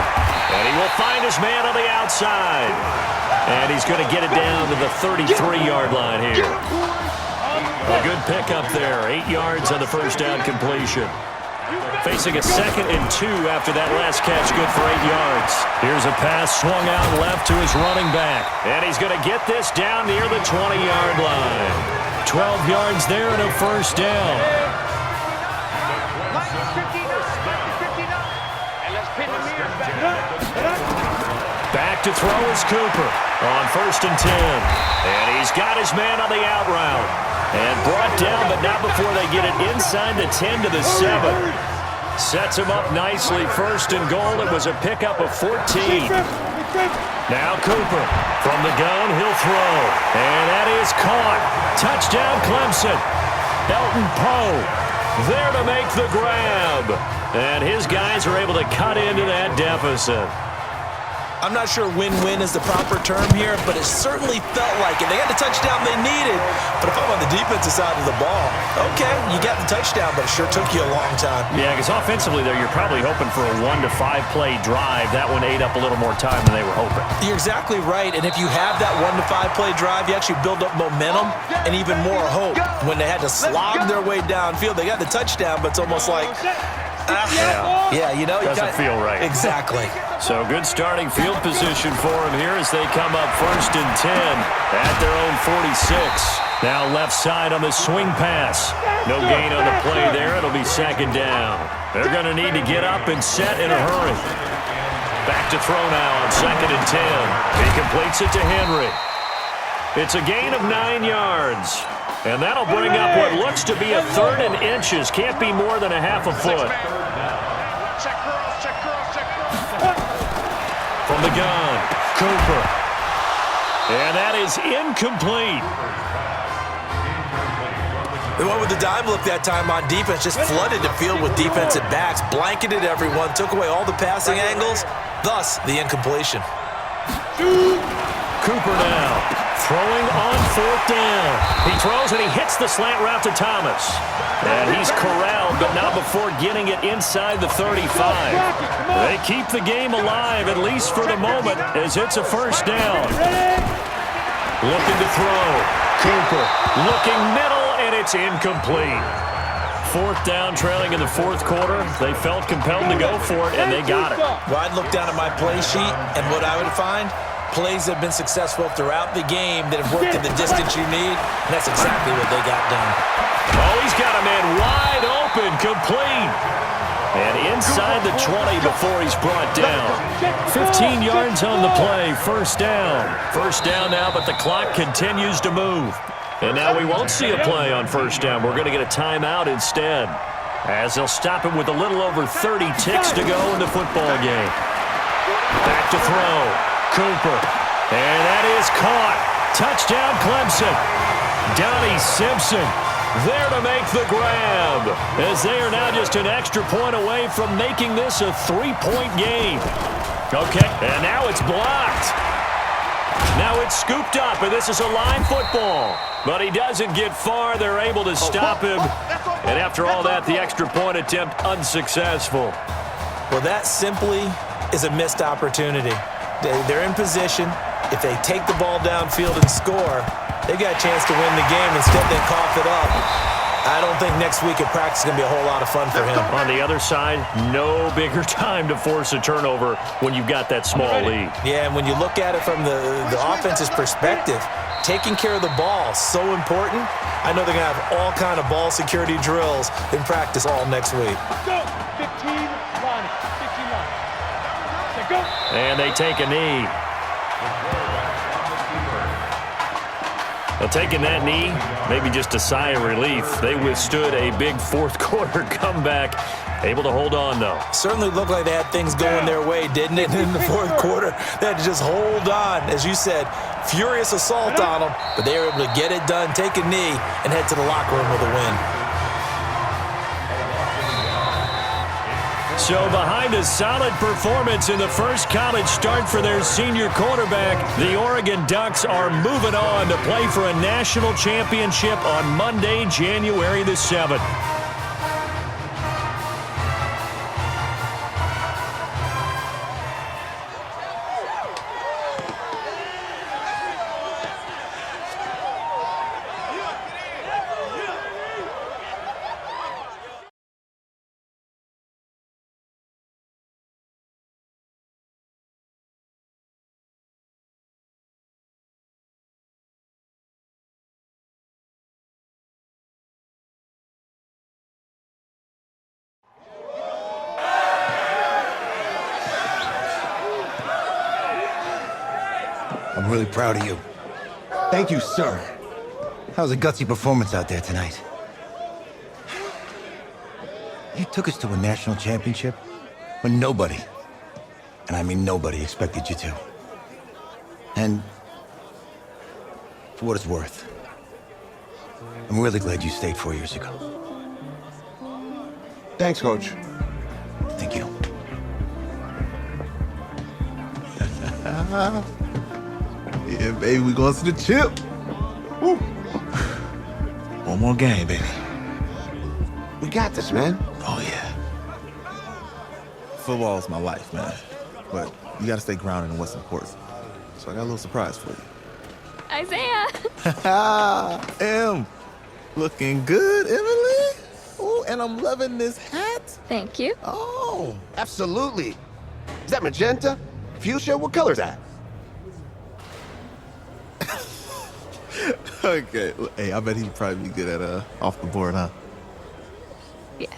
[SPEAKER 15] And he will find his man on the outside. And he's going to get it down to the 33-yard line here. A good pickup there, 8 yards on the first down completion. Facing a 2nd and 2 after that last catch, good for 8 yards. Here's a pass swung out left to his running back. And he's going to get this down near the 20-yard line. 12 yards there and a first down. Back to throw is Cooper on 1st and 10. And he's got his man on the out route. And brought down, but not before they get it inside the 10 to the 7. Sets him up nicely. 1st and goal. It was a pickup of 14. Now Cooper from the gun. He'll throw. And that is caught. Touchdown Clemson. Elton Poe there to make the grab. And his guys are able to cut into that deficit.
[SPEAKER 18] I'm not sure win-win is the proper term here, but it certainly felt like it. They got the touchdown they needed, but if I'm on the defensive side of the ball, okay, you got the touchdown, but it sure took you a long time.
[SPEAKER 15] Yeah, because offensively there, you're probably hoping for a 1 to 5 play drive. That one ate up a little more time than they were hoping.
[SPEAKER 18] You're exactly right, and if you have that 1 to 5 play drive, you actually build up momentum and even more hope. When they had to slog their way downfield, they got the touchdown, but it's almost like, yeah, you know,
[SPEAKER 15] doesn't feel right.
[SPEAKER 18] Exactly.
[SPEAKER 15] So good starting field position for them here as they come up 1st and 10 at their own 46. Now left side on the swing pass. No gain on the play there. It'll be 2nd down. They're going to need to get up and set in a hurry. Back to throw now on 2nd and 10. He completes it to Henry. It's a gain of 9 yards. And that'll bring up what looks to be a 3rd and inches. Can't be more than a half a foot. From the gun, Cooper. And that is incomplete.
[SPEAKER 18] They went with the dime look that time on defense, just flooded the field with defensive backs, blanketed everyone, took away all the passing angles, thus the incompletion.
[SPEAKER 15] Cooper now, throwing on 4th down. He throws and he hits the slant route to Thomas. And he's corralled, but not before getting it inside the 35. They keep the game alive, at least for the moment, as it's a 1st down. Looking to throw. Cooper looking middle, and it's incomplete. 4th down, trailing in the 4th quarter. They felt compelled to go for it, and they got it.
[SPEAKER 18] Well, I'd look down at my play sheet, and what I would find, plays have been successful throughout the game that have worked in the distance you need, and that's exactly what they got done.
[SPEAKER 15] Oh, he's got a man wide open, complete. And inside the 20 before he's brought down. 15 yards on the play, first down. First down now, but the clock continues to move. And now we won't see a play on first down. We're going to get a timeout instead, as they'll stop him with a little over 30 ticks to go in the football game. Back to throw. Cooper. And that is caught. Touchdown, Clemson. Donnie Simpson there to make the grab, as they are now just an extra point away from making this a 3-point game. Okay, and now it's blocked. Now it's scooped up, and this is a line football. But he doesn't get far. They're able to stop him. And after all that, the extra point attempt unsuccessful.
[SPEAKER 18] Well, that simply is a missed opportunity. They're in position. If they take the ball downfield and score, they got a chance to win the game. Instead, they cough it up. I don't think next week at practice is going to be a whole lot of fun for him.
[SPEAKER 15] On the other side, no bigger time to force a turnover when you've got that small lead.
[SPEAKER 18] Yeah, and when you look at it from the offense's perspective, taking care of the ball, so important. I know they're going to have all kind of ball security drills in practice all next week.
[SPEAKER 14] Go! 15 line. 15 line. Go!
[SPEAKER 15] And they take a knee. Well, taking that knee, maybe just a sigh of relief. They withstood a big fourth quarter comeback. Able to hold on, though.
[SPEAKER 18] Certainly looked like they had things going their way, didn't it? In the fourth quarter, they had to just hold on. As you said, furious assault on them, but they were able to get it done, take a knee, and head to the locker room with a win.
[SPEAKER 15] So behind a solid performance in the first college start for their senior quarterback, the Oregon Ducks are moving on to play for a national championship on Monday, January the 7th.
[SPEAKER 1] I'm really proud of you.
[SPEAKER 6] Thank you, sir.
[SPEAKER 1] That was a gutsy performance out there tonight. You took us to a national championship when nobody, and I mean nobody, expected you to. And for what it's worth, I'm really glad you stayed 4 years ago.
[SPEAKER 6] Thanks, Coach.
[SPEAKER 1] Thank you.
[SPEAKER 13] Yeah, baby, we going to the chip. Woo. One more game, baby.
[SPEAKER 6] We got this, man.
[SPEAKER 13] Oh, yeah. Football is my life, man. But you got to stay grounded in what's important. So I got a little surprise for you.
[SPEAKER 19] Isaiah!
[SPEAKER 13] Looking good, Emily. Oh, and I'm loving this hat.
[SPEAKER 19] Thank you.
[SPEAKER 6] Oh, absolutely. Is that magenta? Fuchsia? What color is that?
[SPEAKER 13] Okay. Hey, I bet he'd probably be good at off the board, huh?
[SPEAKER 19] Yeah.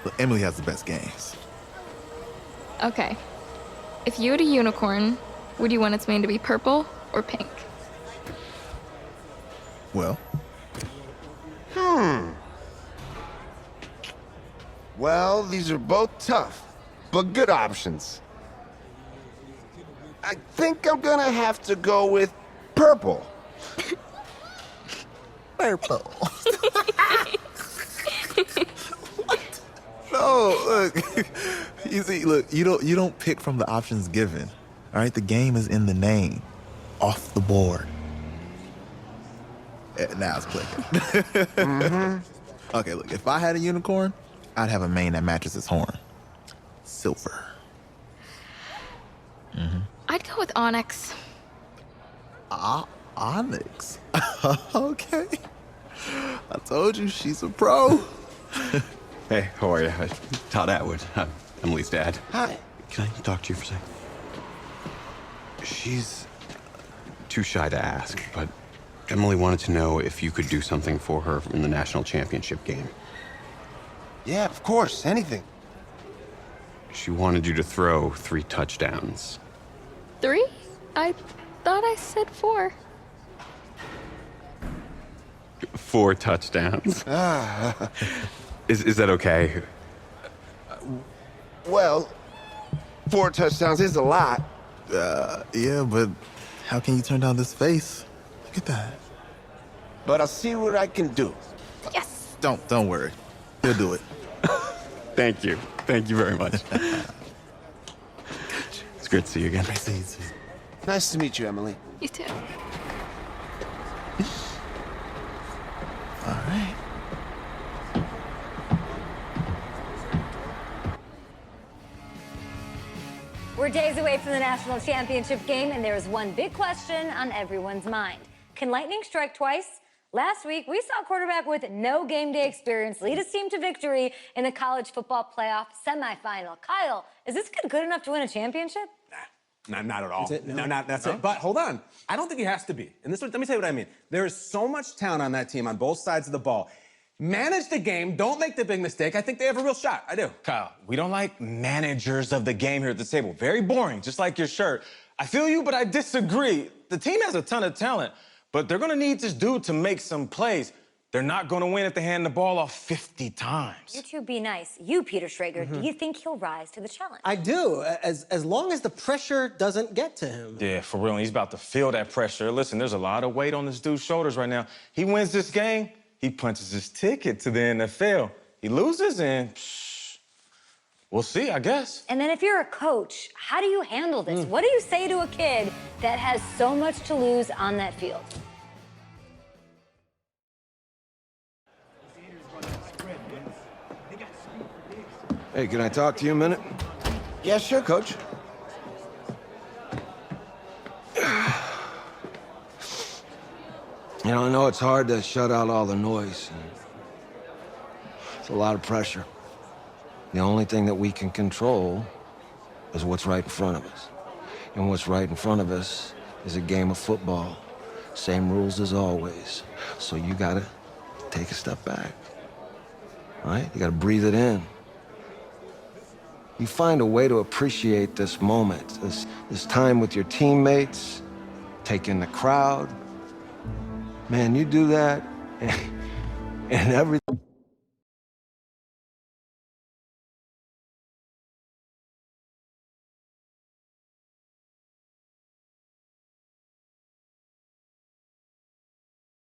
[SPEAKER 13] Look, Emily has the best games.
[SPEAKER 19] Okay. If you had a unicorn, would you want its mane to be purple or pink?
[SPEAKER 13] Well.
[SPEAKER 6] Well, these are both tough, but good options. I think I'm gonna have to go with purple.
[SPEAKER 13] Purple. No, look. You see, look, you don't pick from the options given. All right, the game is in the name. Off the board. Now it's clicking. Okay, look, if I had a unicorn, I'd have a mane that matches its horn. Silver.
[SPEAKER 19] I'd go with onyx.
[SPEAKER 13] Onyx? Okay. I told you, she's a pro.
[SPEAKER 20] Hey, how are you? Todd Atwood. I'm Emily's dad.
[SPEAKER 6] Hi.
[SPEAKER 20] Can I talk to you for a second? She's too shy to ask, but Emily wanted to know if you could do something for her in the national championship game.
[SPEAKER 6] Yeah, of course. Anything.
[SPEAKER 20] She wanted you to throw 3 touchdowns.
[SPEAKER 19] 3? I thought I said 4.
[SPEAKER 20] 4 touchdowns. Is that okay?
[SPEAKER 6] Well, 4 touchdowns is a lot.
[SPEAKER 13] Yeah, but how can you turn down this face? Look at that.
[SPEAKER 6] But I'll see what I can do.
[SPEAKER 19] Yes.
[SPEAKER 13] Don't worry. He'll do it.
[SPEAKER 20] Thank you. Thank you very much. It's great to see you again.
[SPEAKER 6] Nice to meet you, Emily.
[SPEAKER 19] You too.
[SPEAKER 13] All right.
[SPEAKER 8] We're days away from the national championship game, and there is one big question on everyone's mind. Can lightning strike twice? Last week, we saw a quarterback with no game day experience lead his team to victory in the college football playoff semifinal. Kyle, is this kid good enough to win a championship?
[SPEAKER 21] Not at all.
[SPEAKER 22] That's it? No?
[SPEAKER 21] That's
[SPEAKER 22] No?
[SPEAKER 21] it. But hold on. I don't think he has to be. And let me tell you what I mean. There is so much talent on that team on both sides of the ball. Manage the game. Don't make the big mistake. I think they have a real shot. I do.
[SPEAKER 22] Kyle, we don't like managers of the game here at the table. Very boring, just like your shirt. I feel you, but I disagree. The team has a ton of talent, but they're going to need this dude to make some plays. They're not going to win if they hand the ball off 50 times.
[SPEAKER 8] You two be nice. You, Peter Schrager, do you think he'll rise to the challenge?
[SPEAKER 22] I do, as long as the pressure doesn't get to him. Yeah, for real. He's about to feel that pressure. Listen, there's a lot of weight on this dude's shoulders right now. He wins this game, he punches his ticket to the NFL. He loses, and we'll see, I guess.
[SPEAKER 8] And then if you're a coach, how do you handle this? What do you say to a kid that has so much to lose on that field?
[SPEAKER 10] Hey, can I talk to you a minute?
[SPEAKER 6] Yeah, sure, Coach.
[SPEAKER 10] You know, I know it's hard to shut out all the noise. It's a lot of pressure. The only thing that we can control is what's right in front of us. And what's right in front of us is a game of football. Same rules as always. So you gotta take a step back. All right? You gotta breathe it in. You find a way to appreciate this moment, this time with your teammates, take in the crowd. Man, you do that, and everything.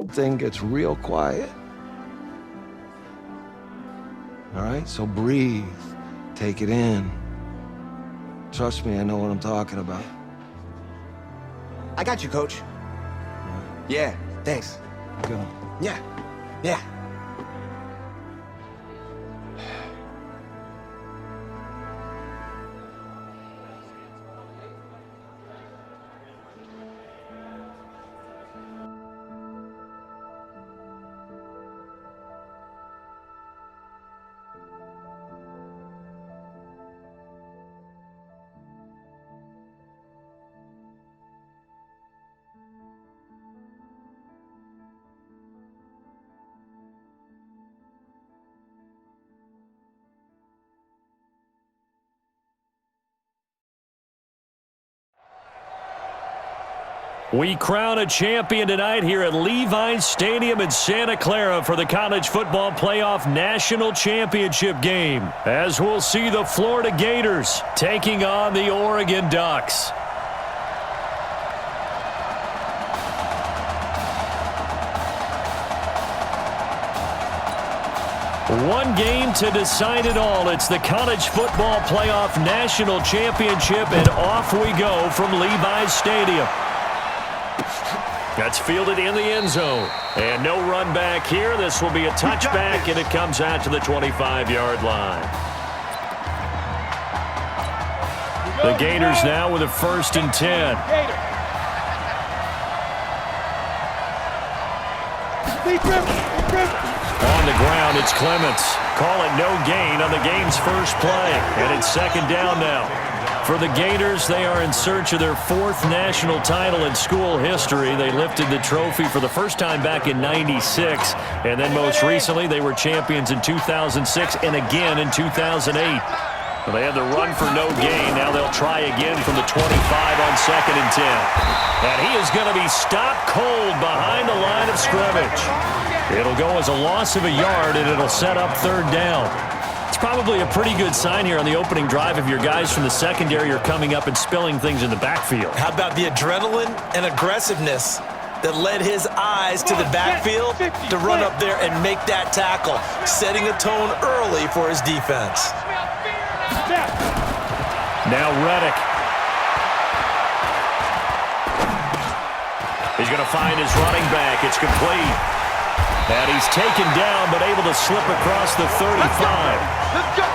[SPEAKER 10] Thing gets real quiet. All right, so breathe, take it in. Trust me, I know what I'm talking about.
[SPEAKER 17] I got you, Coach. Yeah, thanks.
[SPEAKER 10] Go.
[SPEAKER 17] Yeah, yeah.
[SPEAKER 15] We crown a champion tonight here at Levi's Stadium in Santa Clara for the College Football Playoff National Championship game, as we'll see the Florida Gators taking on the Oregon Ducks. One game to decide it all. It's the College Football Playoff National Championship, and off we go from Levi's Stadium. That's fielded in the end zone. And no run back here. This will be a touchback, and it comes out to the 25-yard line. The Gators now with a 1st and 10. On the ground, it's Clements. Call it no gain on the game's first play. And it's 2nd down now. For the Gators, they are in search of their 4th national title in school history. They lifted the trophy for the first time back in '96, and then most recently they were champions in 2006 and again in 2008. Well, they had the run for no gain. Now they'll try again from the 25 on 2nd and 10. And he is going to be stopped cold behind the line of scrimmage. It'll go as a loss of a yard, and it'll set up 3rd down. It's probably a pretty good sign here on the opening drive if your guys from the secondary are coming up and spilling things in the backfield.
[SPEAKER 18] How about the adrenaline and aggressiveness that led his eyes to the backfield to run up there and make that tackle, setting a tone early for his defense.
[SPEAKER 15] Now Reddick. He's going to find his running back. It's complete. And he's taken down but able to slip across the 35.